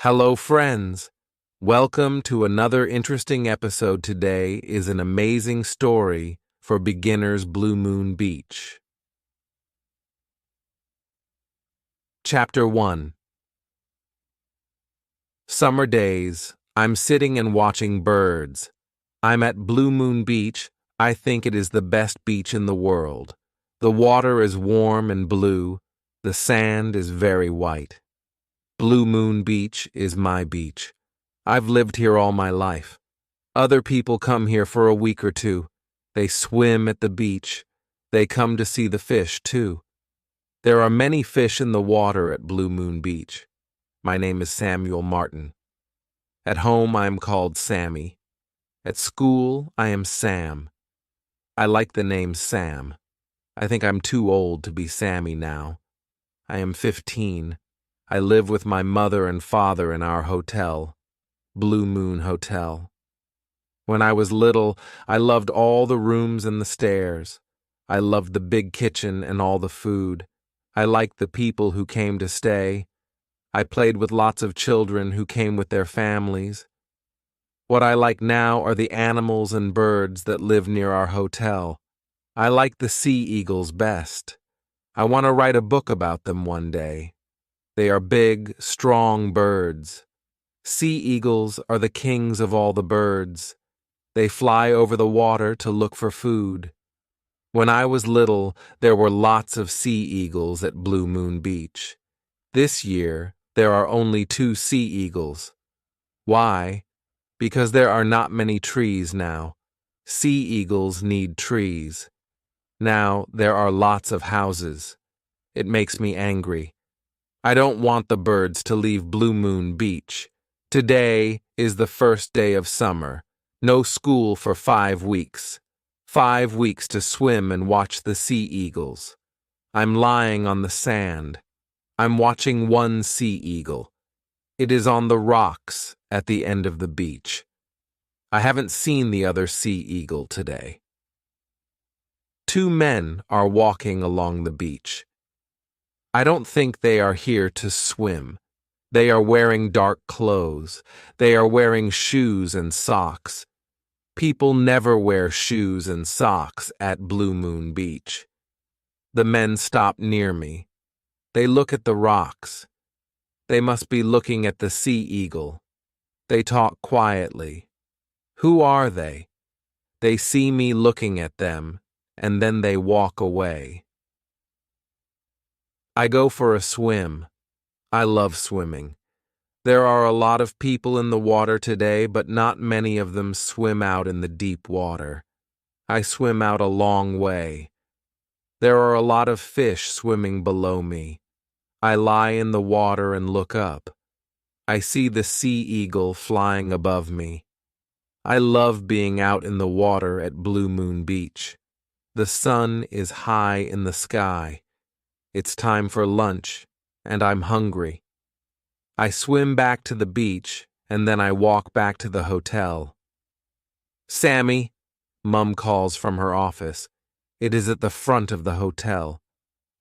Hello, friends. Welcome to another interesting episode. Today is an amazing story for beginners, Blue Moon Beach. Chapter 1. Summer days. I'm sitting and watching birds. I'm at Blue Moon Beach. I think it is the best beach in the world. The water is warm and blue. The sand is very white. Blue Moon Beach is my beach. I've lived here all my life. Other people come here for a week or two. They swim at the beach. They come to see the fish, too. There are many fish in the water at Blue Moon Beach. My name is Samuel Martin. At home, I am called Sammy. At school, I am Sam. I like the name Sam. I think I'm too old to be Sammy now. I am 15. I live with my mother and father in our hotel, Blue Moon Hotel. When I was little, I loved all the rooms and the stairs. I loved the big kitchen and all the food. I liked the people who came to stay. I played with lots of children who came with their families. What I like now are the animals and birds that live near our hotel. I like the sea eagles best. I want to write a book about them one day. They are big, strong birds. Sea eagles are the kings of all the birds. They fly over the water to look for food. When I was little, there were lots of sea eagles at Blue Moon Beach. This year, there are only 2 sea eagles. Why? Because there are not many trees now. Sea eagles need trees. Now, there are lots of houses. It makes me angry. I don't want the birds to leave Blue Moon Beach. Today is the first day of summer. No school for 5 weeks. 5 weeks to swim and watch the sea eagles. I'm lying on the sand. I'm watching one sea eagle. It is on the rocks at the end of the beach. I haven't seen the other sea eagle today. 2 men are walking along the beach. I don't think they are here to swim. They are wearing dark clothes. They are wearing shoes and socks. People never wear shoes and socks at Blue Moon Beach. The men stop near me. They look at the rocks. They must be looking at the sea eagle. They talk quietly. Who are they? They see me looking at them, and then they walk away. I go for a swim. I love swimming. There are a lot of people in the water today, but not many of them swim out in the deep water. I swim out a long way. There are a lot of fish swimming below me. I lie in the water and look up. I see the sea eagle flying above me. I love being out in the water at Blue Moon Beach. The sun is high in the sky. It's time for lunch, and I'm hungry. I swim back to the beach, and then I walk back to the hotel. Sammy, Mum calls from her office. It is at the front of the hotel.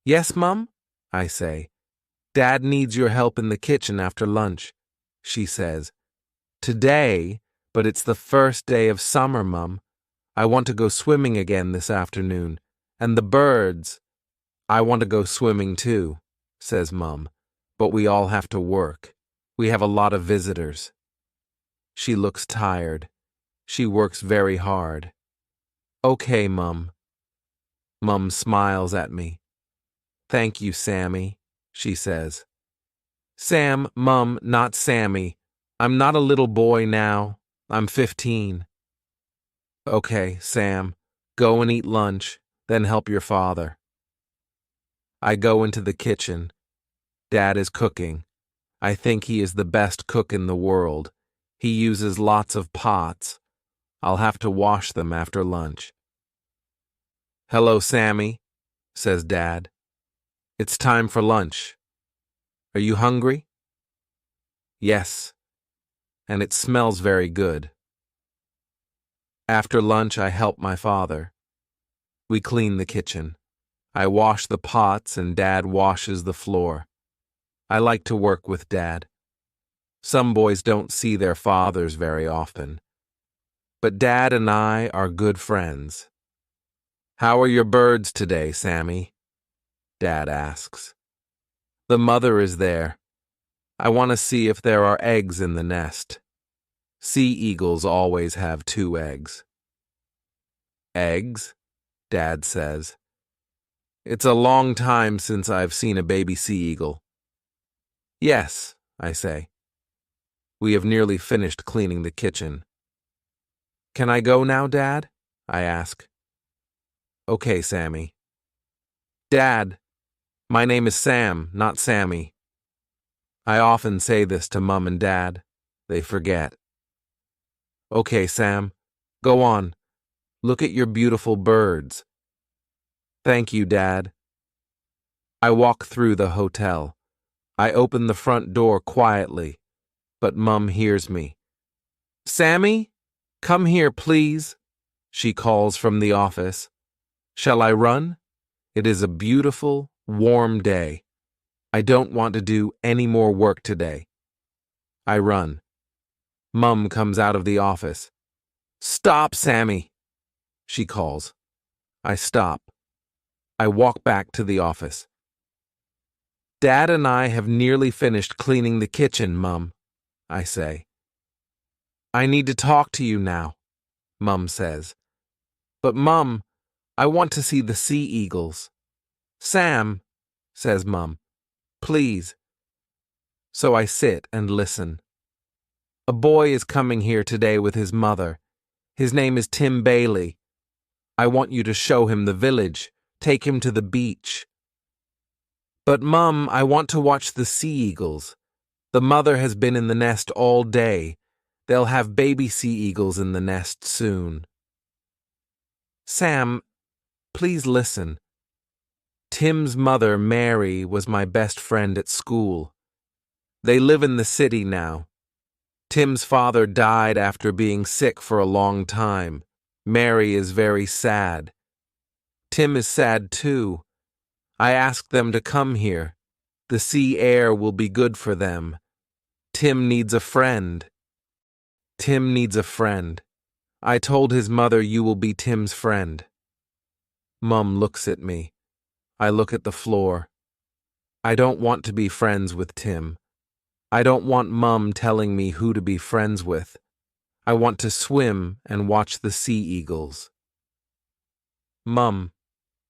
Yes, Mum? I say. Dad needs your help in the kitchen after lunch, she says. Today, but it's the first day of summer, Mum. I want to go swimming again this afternoon. And the birds. I want to go swimming too, says Mum. But we all have to work. We have a lot of visitors. She looks tired. She works very hard. Okay, Mum. Mum smiles at me. Thank you, Sammy, she says. Sam, Mum, not Sammy. I'm not a little boy now. I'm 15. Okay, Sam, go and eat lunch, then help your father. I go into the kitchen. Dad is cooking. I think he is the best cook in the world. He uses lots of pots. I'll have to wash them after lunch. Hello, Sammy, says Dad. It's time for lunch. Are you hungry? Yes, and it smells very good. After lunch, I help my father. We clean the kitchen. I wash the pots and Dad washes the floor. I like to work with Dad. Some boys don't see their fathers very often. But Dad and I are good friends. How are your birds today, Sammy? Dad asks. The mother is there. I want to see if there are eggs in the nest. Sea eagles always have 2 eggs. Eggs? Dad says. It's a long time since I've seen a baby sea eagle. Yes, I say. We have nearly finished cleaning the kitchen. Can I go now, Dad? I ask. Okay, Sammy. Dad, my name is Sam, not Sammy. I often say this to Mum and Dad. They forget. Okay, Sam. Go on. Look at your beautiful birds. Thank you, Dad. I walk through the hotel. I open the front door quietly, but Mum hears me. Sammy, come here, please, she calls from the office. Shall I run? It is a beautiful, warm day. I don't want to do any more work today. I run. Mum comes out of the office. Stop, Sammy, she calls. I stop. I walk back to the office. Dad and I have nearly finished cleaning the kitchen, Mum, I say. I need to talk to you now, Mum says. But Mum, I want to see the sea eagles. Sam, says Mum, please. So I sit and listen. A boy is coming here today with his mother. His name is Tim Bailey. I want you to show him the village. Take him to the beach. But Mum, I want to watch the sea eagles. The mother has been in the nest all day. They'll have baby sea eagles in the nest soon. Sam, please listen. Tim's mother, Mary, was my best friend at school. They live in the city now. Tim's father died after being sick for a long time. Mary is very sad. Tim is sad too. I asked them to come here. The sea air will be good for them. Tim needs a friend. Tim needs a friend. I told his mother you will be Tim's friend. Mum looks at me. I look at the floor. I don't want to be friends with Tim. I don't want Mum telling me who to be friends with. I want to swim and watch the sea eagles. Mum,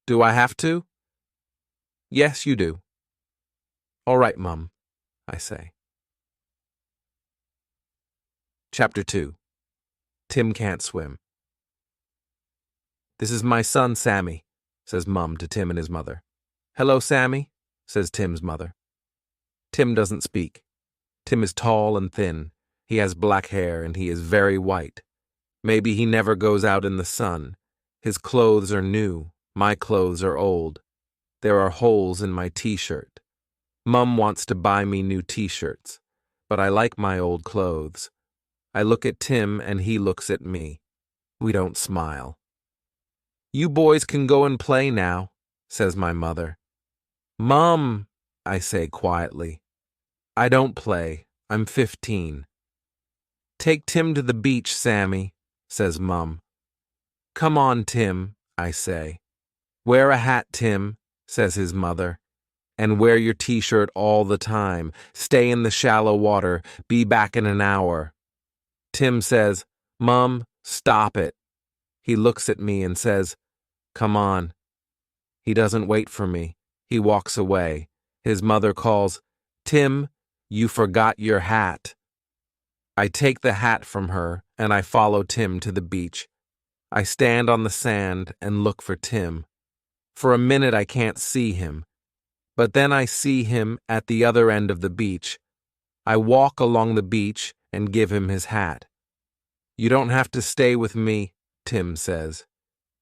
do I have to? Yes, you do. All right, Mum, I say. Chapter 2. Tim Can't Swim. This is my son, Sammy, says Mum to Tim and his mother. Hello, Sammy, says Tim's mother. Tim doesn't speak. Tim is tall and thin. He has black hair and he is very white. Maybe he never goes out in the sun. His clothes are new. My clothes are old. There are holes in my t-shirt. Mum wants to buy me new t-shirts, but I like my old clothes. I look at Tim and he looks at me. We don't smile. You boys can go and play now, says my mother. Mum, I say quietly. I don't play. I'm 15. Take Tim to the beach, Sammy, says Mum. Come on, Tim, I say. Wear a hat, Tim, says his mother. And wear your t-shirt all the time. Stay in the shallow water. Be back in an hour. Tim says, Mum, stop it. He looks at me and says, come on. He doesn't wait for me. He walks away. His mother calls, Tim, you forgot your hat. I take the hat from her and I follow Tim to the beach. I stand on the sand and look for Tim. For a minute I can't see him, but then I see him at the other end of the beach. I walk along the beach and give him his hat. You don't have to stay with me, Tim says.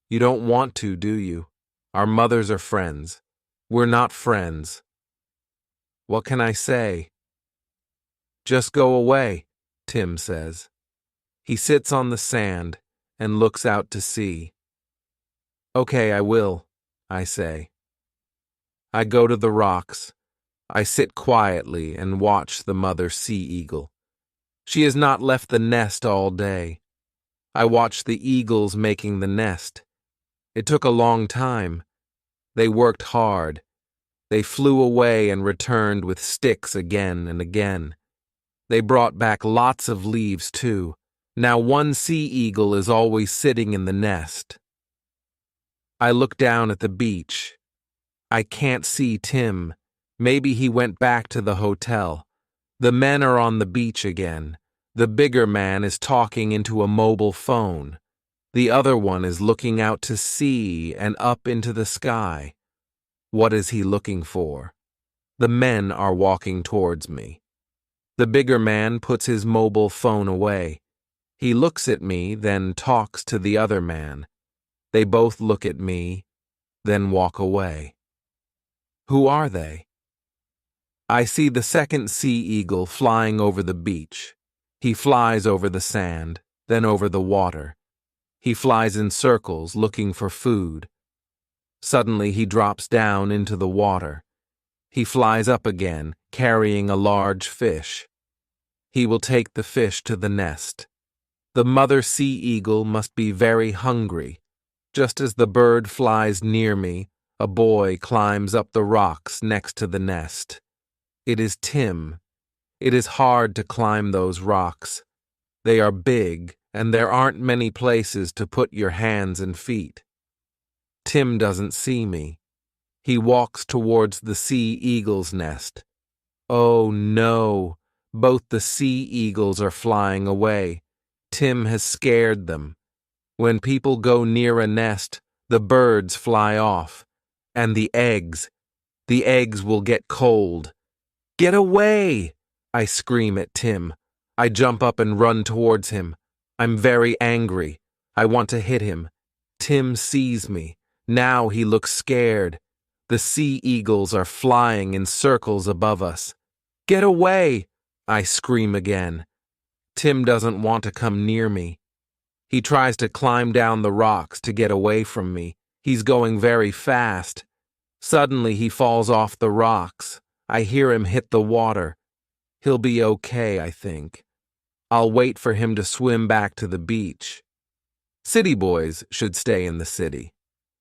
You don't want to, do you? Our mothers are friends. We're not friends. What can I say? Just go away, Tim says. He sits on the sand and looks out to sea. Okay, I will, I say. I go to the rocks. I sit quietly and watch the mother sea eagle. She has not left the nest all day. I watched the eagles making the nest. It took a long time. They worked hard. They flew away and returned with sticks again and again. They brought back lots of leaves, too. Now one sea eagle is always sitting in the nest. I look down at the beach. I can't see Tim. Maybe he went back to the hotel. The men are on the beach again. The bigger man is talking into a mobile phone. The other one is looking out to sea and up into the sky. What is he looking for? The men are walking towards me. The bigger man puts his mobile phone away. He looks at me, then talks to the other man. They both look at me, then walk away. Who are they? I see the second sea eagle flying over the beach. He flies over the sand, then over the water. He flies in circles, looking for food. Suddenly he drops down into the water. He flies up again, carrying a large fish. He will take the fish to the nest. The mother sea eagle must be very hungry. Just as the bird flies near me, a boy climbs up the rocks next to the nest. It is Tim. It is hard to climb those rocks. They are big, and there aren't many places to put your hands and feet. Tim doesn't see me. He walks towards the sea eagle's nest. Oh no, both the sea eagles are flying away. Tim has scared them. When people go near a nest, the birds fly off. And the eggs will get cold. Get away! I scream at Tim. I jump up and run towards him. I'm very angry. I want to hit him. Tim sees me. Now he looks scared. The sea eagles are flying in circles above us. Get away! I scream again. Tim doesn't want to come near me. He tries to climb down the rocks to get away from me. He's going very fast. Suddenly he falls off the rocks. I hear him hit the water. He'll be okay, I think. I'll wait for him to swim back to the beach. City boys should stay in the city.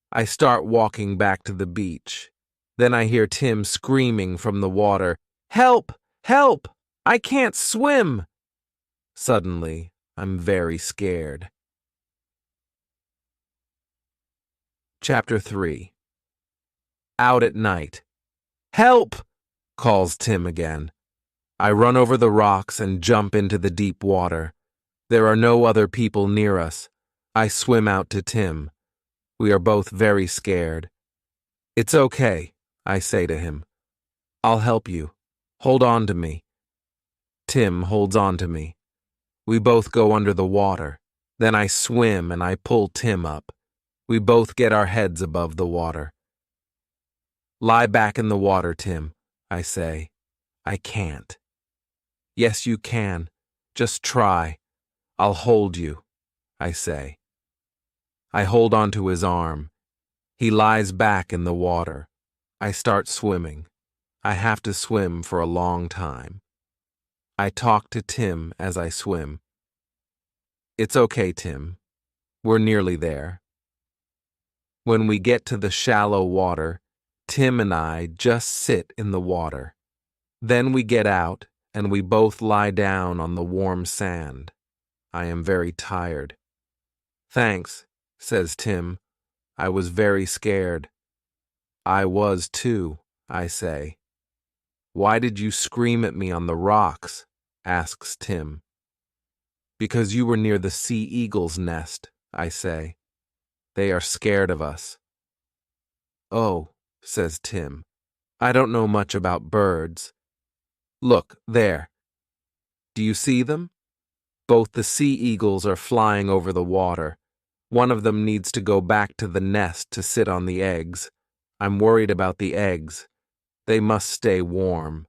I start walking back to the beach. Then I hear Tim screaming from the water, "Help! Help! I can't swim!" Suddenly, I'm very scared. Chapter 3. Out at night. "Help!" calls Tim again. I run over the rocks and jump into the deep water. There are no other people near us. I swim out to Tim. We are both very scared. "It's okay," I say to him. "I'll help you. Hold on to me." Tim holds on to me. We both go under the water. Then I swim and I pull Tim up. We both get our heads above the water. "Lie back in the water, Tim," I say. "I can't." "Yes, you can. Just try. I'll hold you," I say. I hold onto his arm. He lies back in the water. I start swimming. I have to swim for a long time. I talk to Tim as I swim. "It's okay, Tim. We're nearly there." When we get to the shallow water, Tim and I just sit in the water. Then we get out and we both lie down on the warm sand. I am very tired. "Thanks," says Tim. "I was very scared." "I was too," I say. "Why did you scream at me on the rocks?" asks Tim. "Because you were near the sea eagle's nest," I say. "They are scared of us." "Oh," says Tim. "I don't know much about birds. Look, there. Do you see them? Both the sea eagles are flying over the water. One of them needs to go back to the nest to sit on the eggs. I'm worried about the eggs. They must stay warm."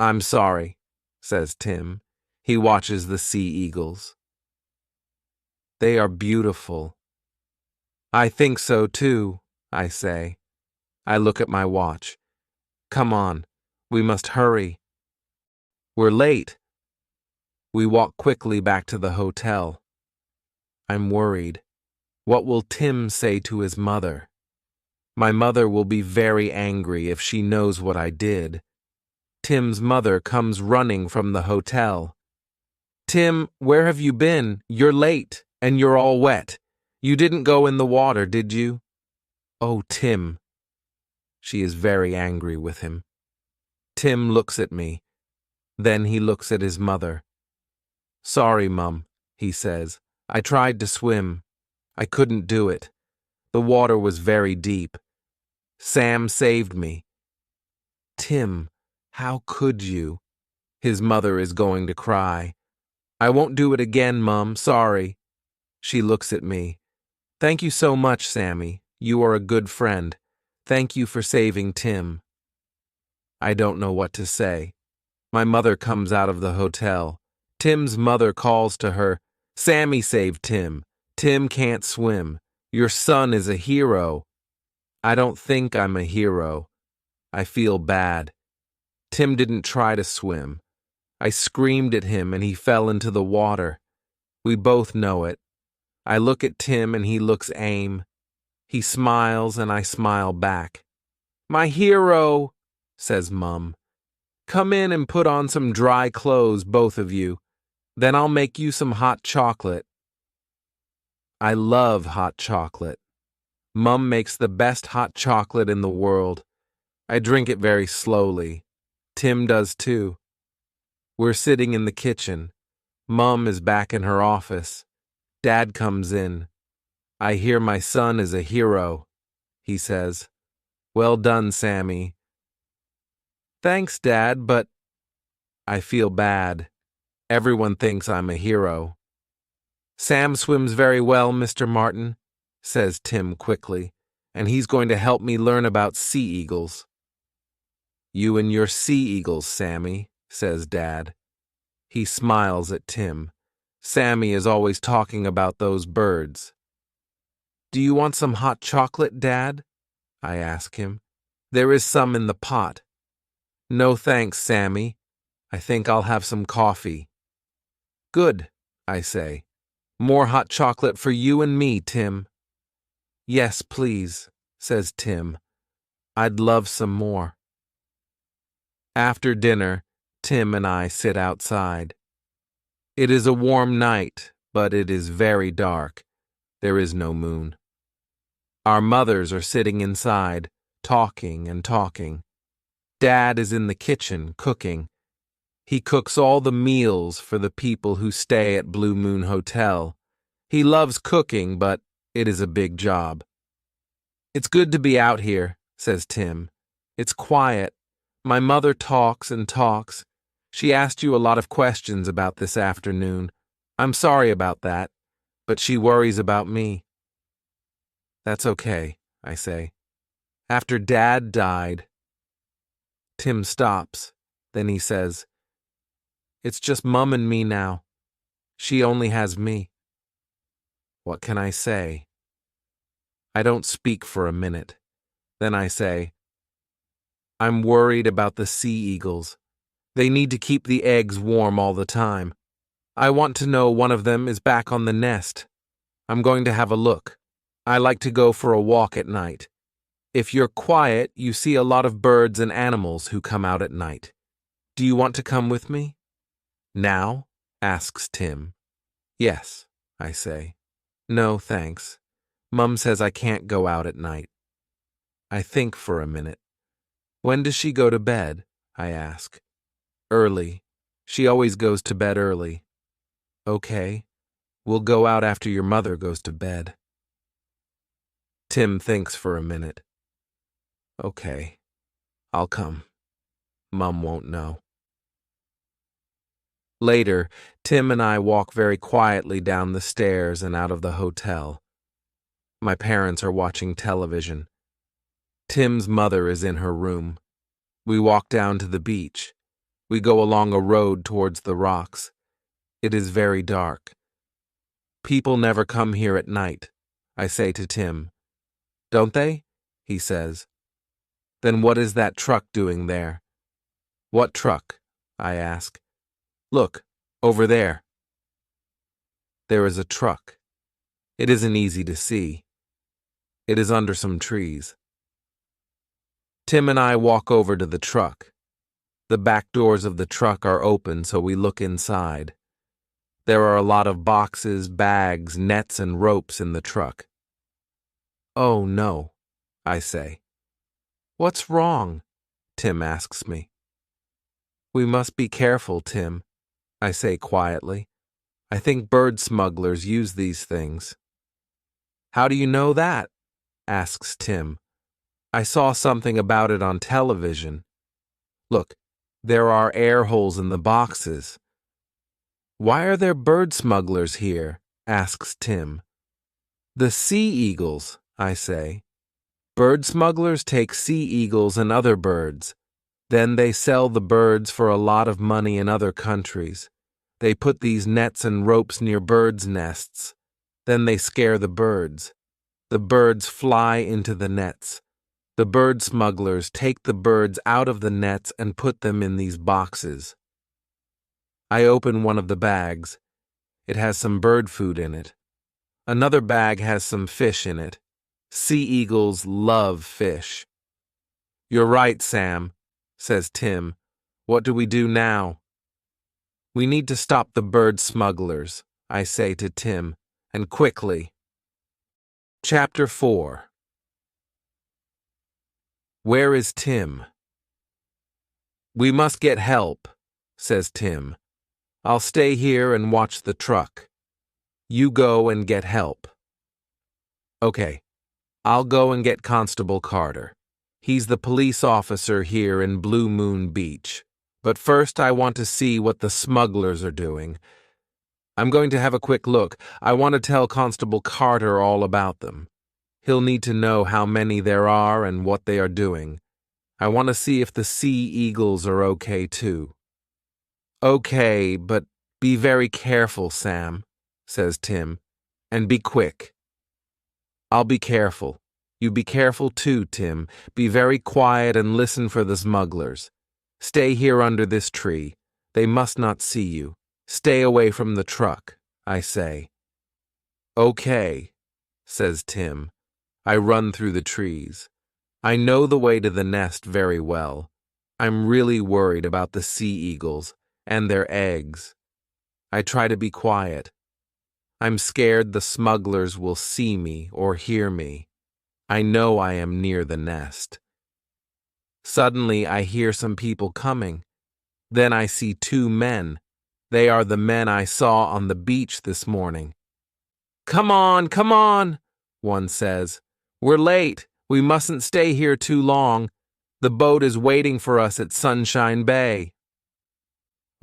"I'm sorry," says Tim. He watches the sea eagles. "They are beautiful." "I think so too," I say. I look at my watch. "Come on, we must hurry. We're late." We walk quickly back to the hotel. I'm worried. What will Tim say to his mother? My mother will be very angry if she knows what I did. Tim's mother comes running from the hotel. Tim, where have you been? You're late, and you're all wet. You didn't go in the water, did you? Oh, Tim. She is very angry with him. Tim looks at me. Then he looks at his mother. Sorry, Mum, he says. I tried to swim. I couldn't do it. The water was very deep. Sam saved me. Tim, how could you? His mother is going to cry. I won't do it again, Mum, sorry. She looks at me. Thank you so much, Sammy. You are a good friend. Thank you for saving Tim. I don't know what to say. My mother comes out of the hotel. Tim's mother calls to her, Sammy saved Tim. Tim can't swim. Your son is a hero. I don't think I'm a hero. I feel bad. Tim didn't try to swim. I screamed at him and he fell into the water. We both know it. I look at Tim and he looks aim. He smiles and I smile back. My hero, says Mum. Come in and put on some dry clothes, both of you. Then I'll make you some hot chocolate. I love hot chocolate. Mum makes the best hot chocolate in the world. I drink it very slowly. Tim does too. We're sitting in the kitchen. Mum is back in her office. Dad comes in. I hear my son is a hero, he says. Well done, Sammy. Thanks, Dad, but I feel bad. Everyone thinks I'm a hero. Sam swims very well, Mr. Martin, says Tim quickly, and he's going to help me learn about sea eagles. You and your sea eagles, Sammy, says Dad. He smiles at Tim. Sammy is always talking about those birds. Do you want some hot chocolate, Dad? I ask him. There is some in the pot. No thanks, Sammy. I think I'll have some coffee. Good, I say. More hot chocolate for you and me, Tim. Yes, please, says Tim. I'd love some more. After dinner, Tim and I sit outside. It is a warm night, but it is very dark. There is no moon. Our mothers are sitting inside, talking and talking. Dad is in the kitchen, cooking. He cooks all the meals for the people who stay at Blue Moon Hotel. He loves cooking, but it is a big job. It's good to be out here, says Tim. It's quiet. My mother talks and talks. She asked you a lot of questions about this afternoon. I'm sorry about that, but she worries about me. That's okay, I say. After Dad died. Tim stops. Then he says, It's just Mum and me now. She only has me. What can I say? I don't speak for a minute. Then I say, I'm worried about the sea eagles. They need to keep the eggs warm all the time. I want to know one of them is back on the nest. I'm going to have a look. I like to go for a walk at night. If you're quiet, you see a lot of birds and animals who come out at night. Do you want to come with me? Now? Asks Tim. Yes, I say. No, thanks. Mum says I can't go out at night. I think for a minute. When does she go to bed? I ask. Early. She always goes to bed early. Okay. We'll go out after your mother goes to bed. Tim thinks for a minute. Okay. I'll come. Mum won't know. Later, Tim and I walk very quietly down the stairs and out of the hotel. My parents are watching television. Tim's mother is in her room. We walk down to the beach. We go along a road towards the rocks. It is very dark. People never come here at night, I say to Tim. Don't they? He says. Then what is that truck doing there? What truck? I ask. Look, Over there. There is a truck. It isn't easy to see. It is under some trees. Tim and I walk over to the truck. The back doors of the truck are open, so we look inside. There are a lot of boxes, bags, nets, and ropes in the truck. Oh no, I say. What's wrong? Tim asks me. We must be careful, Tim, I say quietly. I think bird smugglers use these things. How do you know that? Asks Tim. I saw something about it on television. Look, there are air holes in the boxes. Why are there bird smugglers here? Asks Tim. The sea eagles, I say. Bird smugglers take sea eagles and other birds. Then they sell the birds for a lot of money in other countries. They put these nets and ropes near birds' nests. Then they scare the birds. The birds fly into the nets. The bird smugglers take the birds out of the nets and put them in these boxes. I open one of the bags. It has some bird food in it. Another bag has some fish in it. Sea eagles love fish. You're right, Sam, says Tim. What do we do now? We need to stop the bird smugglers, I say to Tim, and quickly. Chapter 4. Where is Tim? We must get help, says Tim. I'll stay here and watch the truck. You go and get help. Okay, I'll go and get Constable Carter. He's the police officer here in Blue Moon Beach. But first I want to see what the smugglers are doing. I'm going to have a quick look. I want to tell Constable Carter all about them. He'll need to know how many there are and what they are doing. I want to see if the sea eagles are okay too. Okay, but be very careful, Sam, says Tim, and be quick. I'll be careful. You be careful too, Tim. Be very quiet and listen for the smugglers. Stay here under this tree. They must not see you. Stay away from the truck, I say. Okay, says Tim. I run through the trees. I know the way to the nest very well. I'm really worried about the sea eagles and their eggs. I try to be quiet. I'm scared the smugglers will see me or hear me. I know I am near the nest. Suddenly I hear some people coming. Then I see two men. They are the men I saw on the beach this morning. Come on, one says. We're late. We mustn't stay here too long. The boat is waiting for us at Sunshine Bay.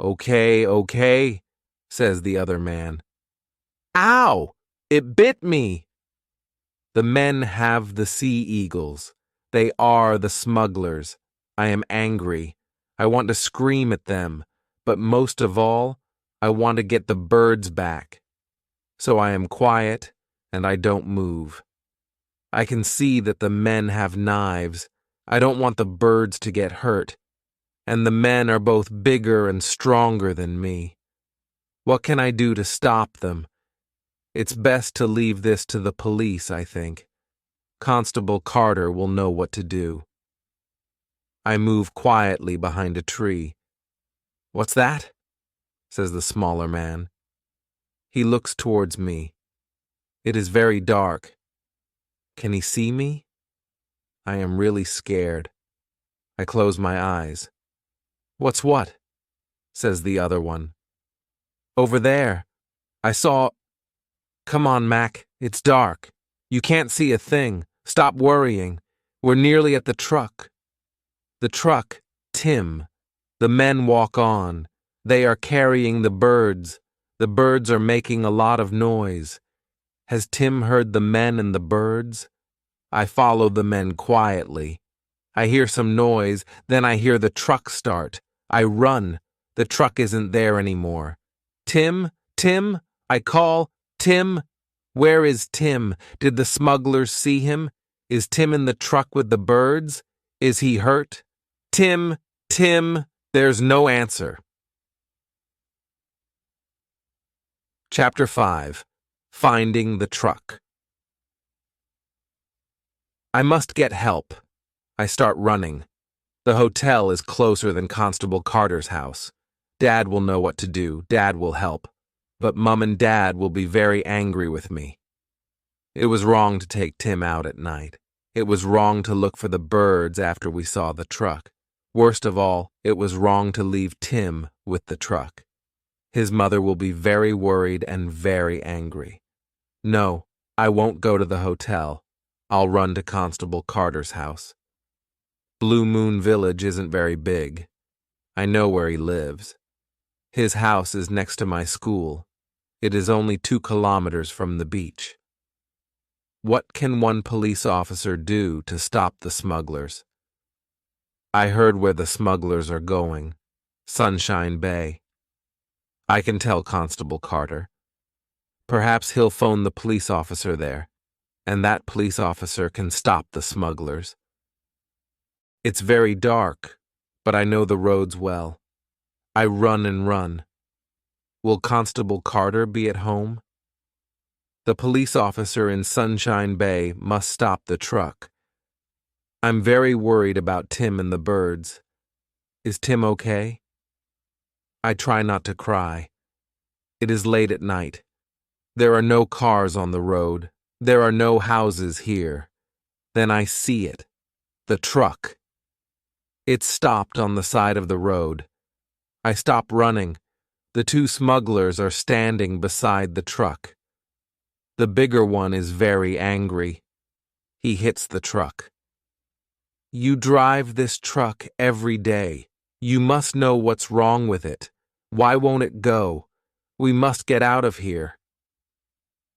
Okay, says the other man. Ow! It bit me! The men have the sea eagles. They are the smugglers. I am angry. I want to scream at them, but most of all, I want to get the birds back. So I am quiet, and I don't move. I can see that the men have knives. I don't want the birds to get hurt. And the men are both bigger and stronger than me. What can I do to stop them? It's best to leave this to the police, I think. Constable Carter will know what to do. I move quietly behind a tree. What's that? Says the smaller man. He looks towards me. It is very dark. Can he see me? I am really scared. I close my eyes. What's what? Says the other one. Over there. I saw... Come on, Mac. It's dark. You can't see a thing. Stop worrying. We're nearly at the truck. The truck, Tim. The men walk on. They are carrying the birds. The birds are making a lot of noise. Has Tim heard the men and the birds? I follow the men quietly. I hear some noise, then I hear the truck start. I run. The truck isn't there anymore. Tim, I call, Tim. Where is Tim? Did the smugglers see him? Is Tim in the truck with the birds? Is he hurt? Tim, there's no answer. Chapter 5. Finding the Truck. I must get help. I start running. The hotel is closer than Constable Carter's house. Dad will know what to do. Dad will help. But Mum and Dad will be very angry with me. It was wrong to take Tim out at night. It was wrong to look for the birds after we saw the truck. Worst of all, it was wrong to leave Tim with the truck. His mother will be very worried and very angry. No, I won't go to the hotel. I'll run to Constable Carter's house. Blue Moon Village isn't very big. I know where he lives. His house is next to my school. It is only 2 kilometers from the beach. What can one police officer do to stop the smugglers? I heard where the smugglers are going. Sunshine Bay. I can tell Constable Carter. Perhaps he'll phone the police officer there, and that police officer can stop the smugglers. It's very dark, but I know the roads well. I run and run. Will Constable Carter be at home? The police officer in Sunshine Bay must stop the truck. I'm very worried about Tim and the birds. Is Tim okay? I try not to cry. It is late at night. There are no cars on the road. There are no houses here. Then I see it. The truck. It stopped on the side of the road. I stop running. The 2 smugglers are standing beside the truck. The bigger one is very angry. He hits the truck. You drive this truck every day. You must know what's wrong with it. Why won't it go? We must get out of here.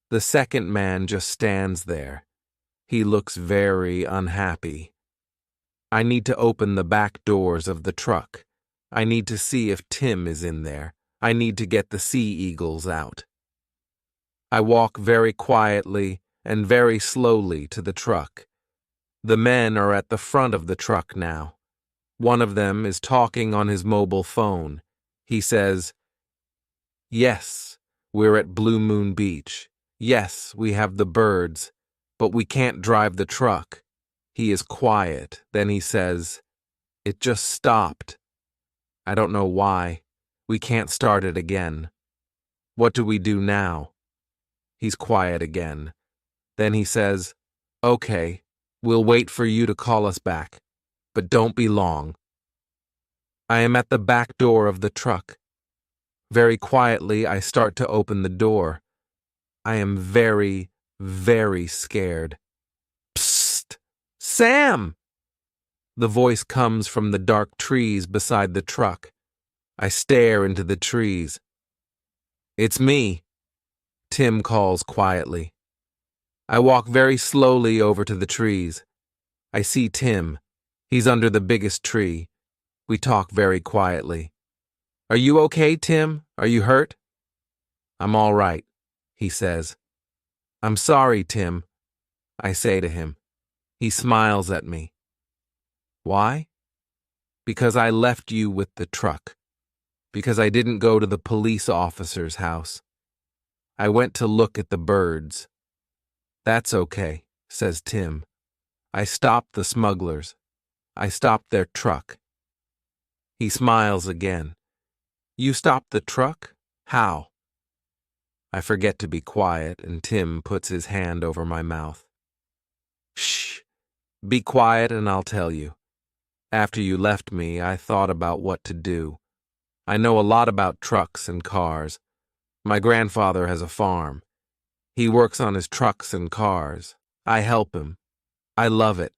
The second man just stands there. He looks very unhappy. I need to open the back doors of the truck. I need to see if Tim is in there. I need to get the sea eagles out. I walk very quietly and very slowly to the truck. The men are at the front of the truck now. One of them is talking on his mobile phone. He says, "Yes, we're at Blue Moon Beach. Yes, we have the birds, but we can't drive the truck." He is quiet. Then he says, "It just stopped. I don't know why. We can't start it again. What do we do now?" He's quiet again. Then he says, "Okay, we'll wait for you to call us back, but don't be long." I am at the back door of the truck. Very quietly, I start to open the door. I am very, very scared. "Psst! Sam!" The voice comes from the dark trees beside the truck. I stare into the trees. "It's me," Tim calls quietly. I walk very slowly over to the trees. I see Tim. He's under the biggest tree. We talk very quietly. "Are you okay, Tim? Are you hurt?" "I'm all right," he says. "I'm sorry, Tim," I say to him. He smiles at me. "Why?" "Because I left you with the truck. Because I didn't go to the police officer's house. I went to look at the birds." "That's okay," says Tim. "I stopped the smugglers. I stopped their truck." He smiles again. "You stopped the truck? How?" I forget to be quiet, and Tim puts his hand over my mouth. "Shh! Be quiet and I'll tell you. After you left me, I thought about what to do. I know a lot about trucks and cars. My grandfather has a farm. He works on his trucks and cars. I help him. I love it.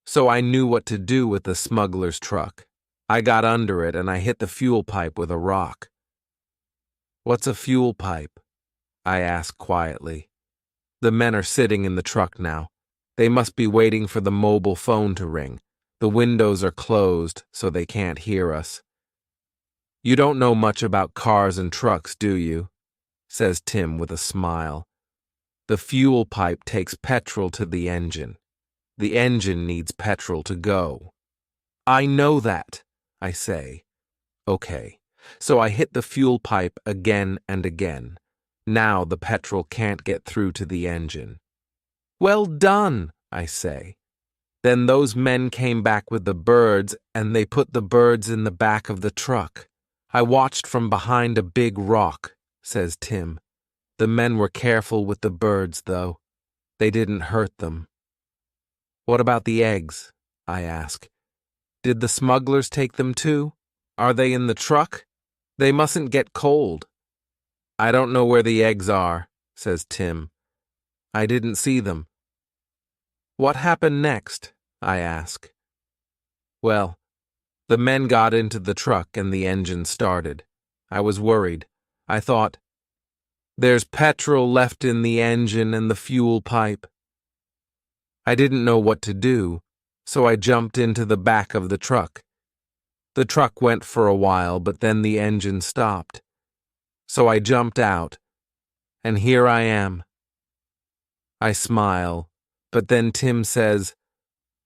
So I knew what to do with the smuggler's truck. I got under it and I hit the fuel pipe with a rock." "What's a fuel pipe?" I ask quietly. The men are sitting in the truck now. They must be waiting for the mobile phone to ring. The windows are closed, so they can't hear us. "You don't know much about cars and trucks, do you?" says Tim with a smile. "The fuel pipe takes petrol to the engine. The engine needs petrol to go." "I know that," I say. "Okay." So I hit the fuel pipe again and again. Now the petrol can't get through to the engine. Well done, I say. Then those men came back with the birds, and they put the birds in the back of the truck. I watched from behind a big rock, says Tim. The men were careful with the birds, though. They didn't hurt them. What about the eggs? I ask. Did the smugglers take them too? Are they in the truck? They mustn't get cold. I don't know where the eggs are, says Tim. I didn't see them. What happened next? I ask. Well, the men got into the truck and the engine started. I was worried. I thought, there's petrol left in the engine and the fuel pipe. I didn't know what to do, so I jumped into the back of the truck. The truck went for a while, but then the engine stopped. So I jumped out, and here I am. I smile, but then Tim says,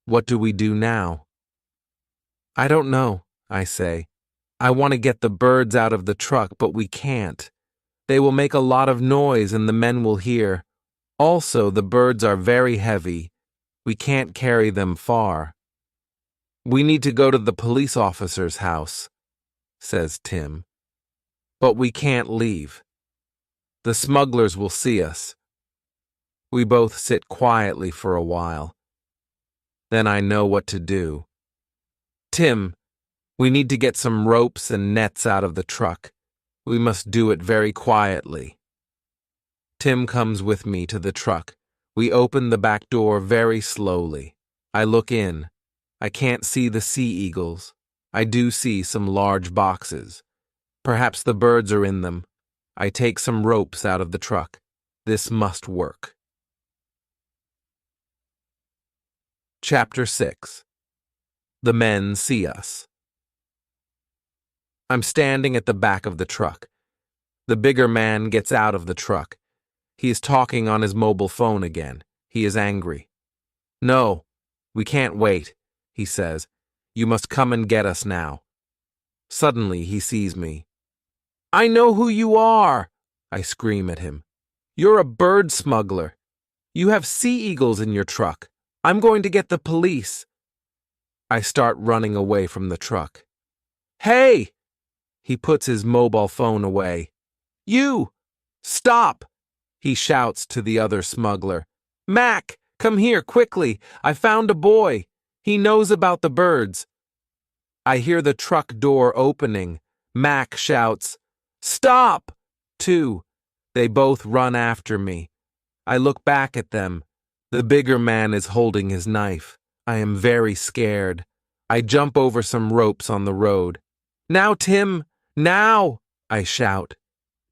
"What do we do now?" I don't know, I say. I want to get the birds out of the truck, but we can't. They will make a lot of noise and the men will hear. Also, the birds are very heavy. We can't carry them far. We need to go to the police officer's house, says Tim. But we can't leave. The smugglers will see us. We both sit quietly for a while. Then I know what to do. Tim, we need to get some ropes and nets out of the truck. We must do it very quietly. Tim comes with me to the truck. We open the back door very slowly. I look in. I can't see the sea eagles. I do see some large boxes. Perhaps the birds are in them. I take some ropes out of the truck. This must work. Chapter 6. The men see us. I'm standing at the back of the truck. The bigger man gets out of the truck. He is talking on his mobile phone again. He is angry. "No, we can't wait," he says. "You must come and get us now." Suddenly he sees me. "I know who you are," I scream at him. "You're a bird smuggler. You have sea eagles in your truck. I'm going to get the police." I start running away from the truck. "Hey!" He puts his mobile phone away. "You! Stop!" He shouts to the other smuggler. "Mac, come here quickly. I found a boy. He knows about the birds." I hear the truck door opening. Mac shouts, "Stop!" too. They both run after me. I look back at them. The bigger man is holding his knife. I am very scared. I jump over some ropes on the road. "Now, Tim! Now!" I shout.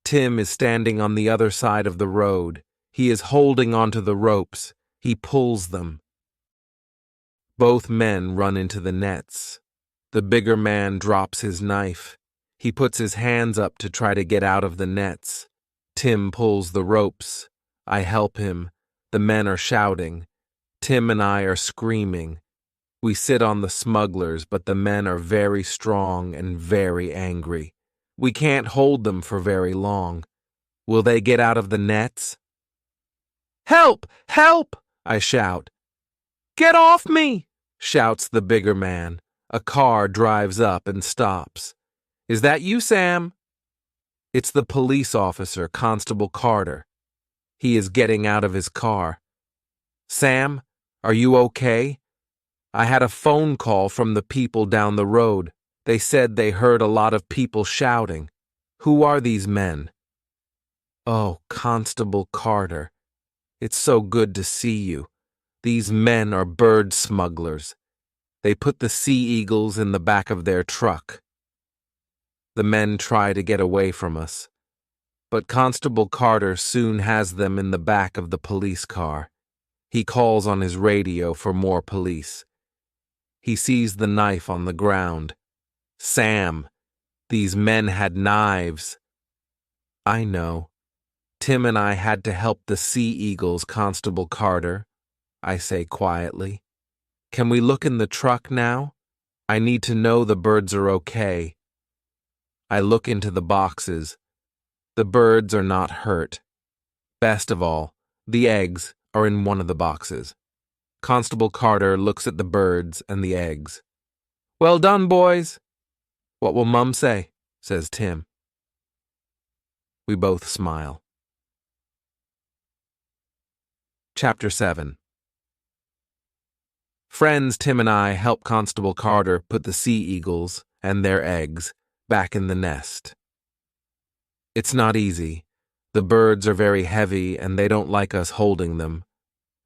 Tim is standing on the other side of the road. He is holding onto the ropes. He pulls them. Both men run into the nets. The bigger man drops his knife. He puts his hands up to try to get out of the nets. Tim pulls the ropes. I help him. The men are shouting. Tim and I are screaming. We sit on the smugglers, but the men are very strong and very angry. We can't hold them for very long. Will they get out of the nets? "Help! Help!" I shout. "Get off me!" shouts the bigger man. A car drives up and stops. "Is that you, Sam?" It's the police officer, Constable Carter. He is getting out of his car. "Sam, are you okay? I had a phone call from the people down the road. They said they heard a lot of people shouting. Who are these men?" "Oh, Constable Carter, it's so good to see you. These men are bird smugglers. They put the sea eagles in the back of their truck." The men try to get away from us, but Constable Carter soon has them in the back of the police car. He calls on his radio for more police. He sees the knife on the ground. "Sam, these men had knives." "I know. Tim and I had to help the sea eagles, Constable Carter," I say quietly. "Can we look in the truck now? I need to know the birds are okay." I look into the boxes. The birds are not hurt. Best of all, the eggs are in one of the boxes. Constable Carter looks at the birds and the eggs. Well done, boys. What will Mum say? Says Tim. We both smile. Chapter 7. Friends Tim and I help Constable Carter put the sea eagles and their eggs back in the nest. It's not easy. The birds are very heavy and they don't like us holding them.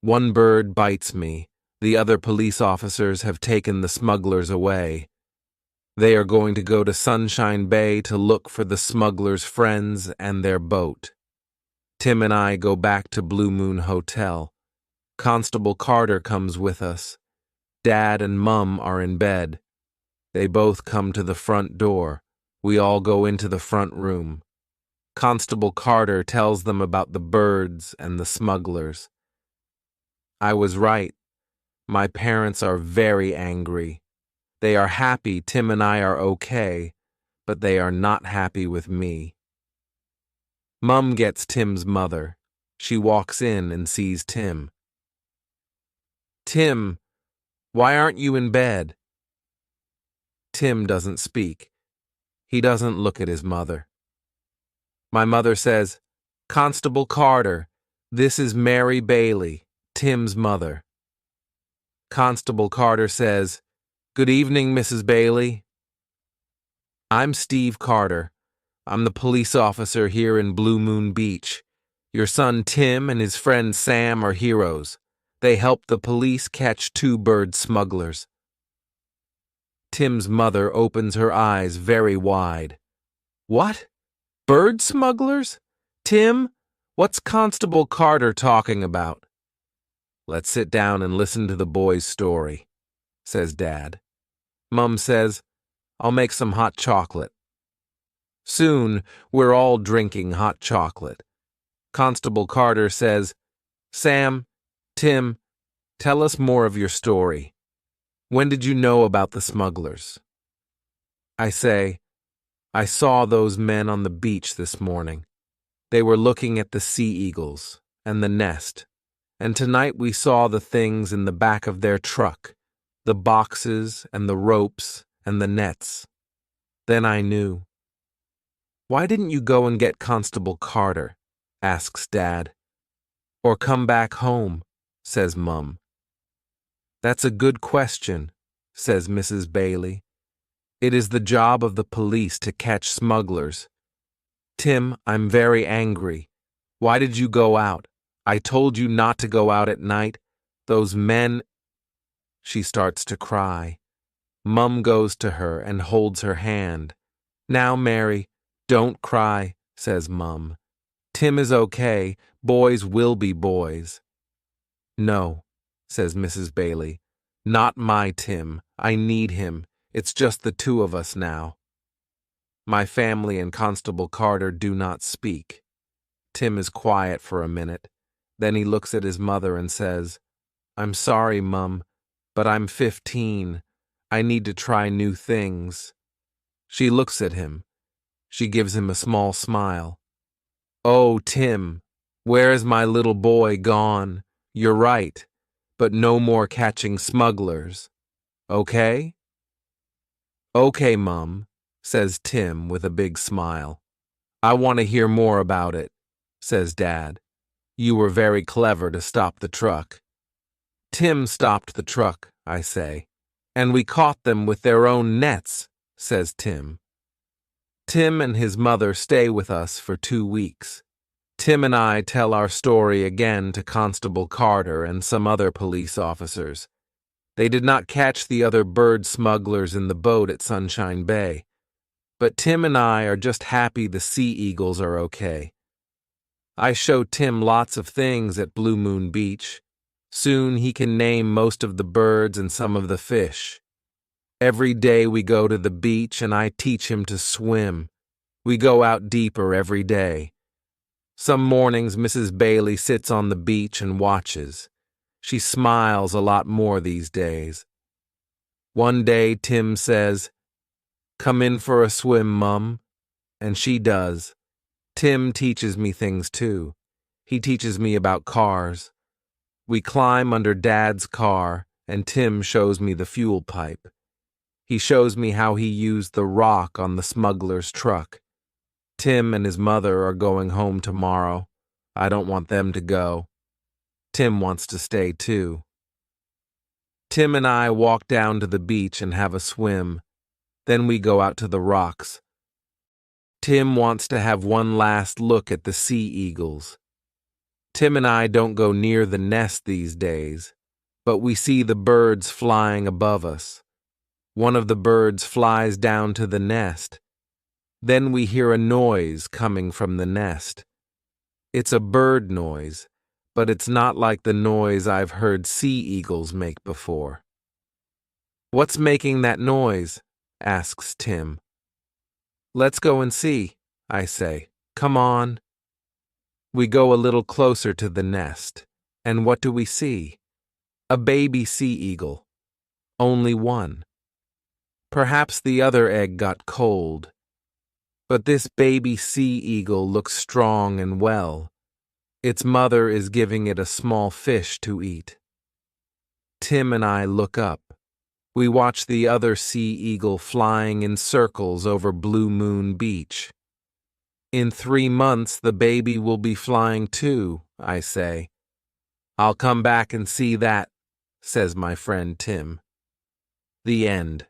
One bird bites me. The other police officers have taken the smugglers away. They are going to go to Sunshine Bay to look for the smugglers' friends and their boat. Tim and I go back to Blue Moon Hotel. Constable Carter comes with us. Dad and Mum are in bed. They both come to the front door. We all go into the front room. Constable Carter tells them about the birds and the smugglers. I was right. My parents are very angry. They are happy Tim and I are okay, but they are not happy with me. Mum gets Tim's mother. She walks in and sees Tim. Tim, why aren't you in bed? Tim doesn't speak. He doesn't look at his mother. My mother says, Constable Carter, this is Mary Bailey, Tim's mother. Constable Carter says, Good evening, Mrs. Bailey. I'm Steve Carter. I'm the police officer here in Blue Moon Beach. Your son Tim and his friend Sam are heroes. They helped the police catch 2 bird smugglers. Tim's mother opens her eyes very wide. What? Bird smugglers? Tim, what's Constable Carter talking about? Let's sit down and listen to the boy's story, says Dad. Mum says, I'll make some hot chocolate. Soon, we're all drinking hot chocolate. Constable Carter says, Sam, Tim, tell us more of your story. When did you know about the smugglers? I say, I saw those men on the beach this morning. They were looking at the sea eagles and the nest, and tonight we saw the things in the back of their truck, the boxes and the ropes and the nets. Then I knew. Why didn't you go and get Constable Carter? Asks Dad. Or come back home, says Mum. That's a good question, says Mrs. Bailey. It is the job of the police to catch smugglers. Tim, I'm very angry. Why did you go out? I told you not to go out at night. Those men... She starts to cry. Mum goes to her and holds her hand. Now, Mary, don't cry, says Mum. Tim is okay. Boys will be boys. No, says Mrs. Bailey. Not my Tim. I need him. It's just the 2 of us now. My family and Constable Carter do not speak. Tim is quiet for a minute. Then he looks at his mother and says, I'm sorry, Mum, but I'm 15. I need to try new things. She looks at him. She gives him a small smile. Oh, Tim, where is my little boy gone? You're right, but no more catching smugglers. Okay? Okay, Mum, says Tim with a big smile. I want to hear more about it, says Dad. You were very clever to stop the truck. Tim stopped the truck, I say. And we caught them with their own nets, says Tim. Tim and his mother stay with us for 2 weeks. Tim and I tell our story again to Constable Carter and some other police officers. They did not catch the other bird smugglers in the boat at Sunshine Bay. But Tim and I are just happy the sea eagles are okay. I show Tim lots of things at Blue Moon Beach. Soon he can name most of the birds and some of the fish. Every day we go to the beach and I teach him to swim. We go out deeper every day. Some mornings Mrs. Bailey sits on the beach and watches. She smiles a lot more these days. One day Tim says, Come in for a swim, Mum, and she does. Tim teaches me things too. He teaches me about cars. We climb under Dad's car, and Tim shows me the fuel pipe. He shows me how he used the rock on the smuggler's truck. Tim and his mother are going home tomorrow. I don't want them to go. Tim wants to stay too. Tim and I walk down to the beach and have a swim. Then we go out to the rocks. Tim wants to have one last look at the sea eagles. Tim and I don't go near the nest these days, but we see the birds flying above us. One of the birds flies down to the nest. Then we hear a noise coming from the nest. It's a bird noise, but it's not like the noise I've heard sea eagles make before. "What's making that noise?" asks Tim. "Let's go and see," I say. "Come on." We go a little closer to the nest, and what do we see? A baby sea eagle. Only one. Perhaps the other egg got cold. But this baby sea eagle looks strong and well. Its mother is giving it a small fish to eat. Tim and I look up. We watch the other sea eagle flying in circles over Blue Moon Beach. "In 3 months, the baby will be flying too," I say. "I'll come back and see that," says my friend Tim. The end.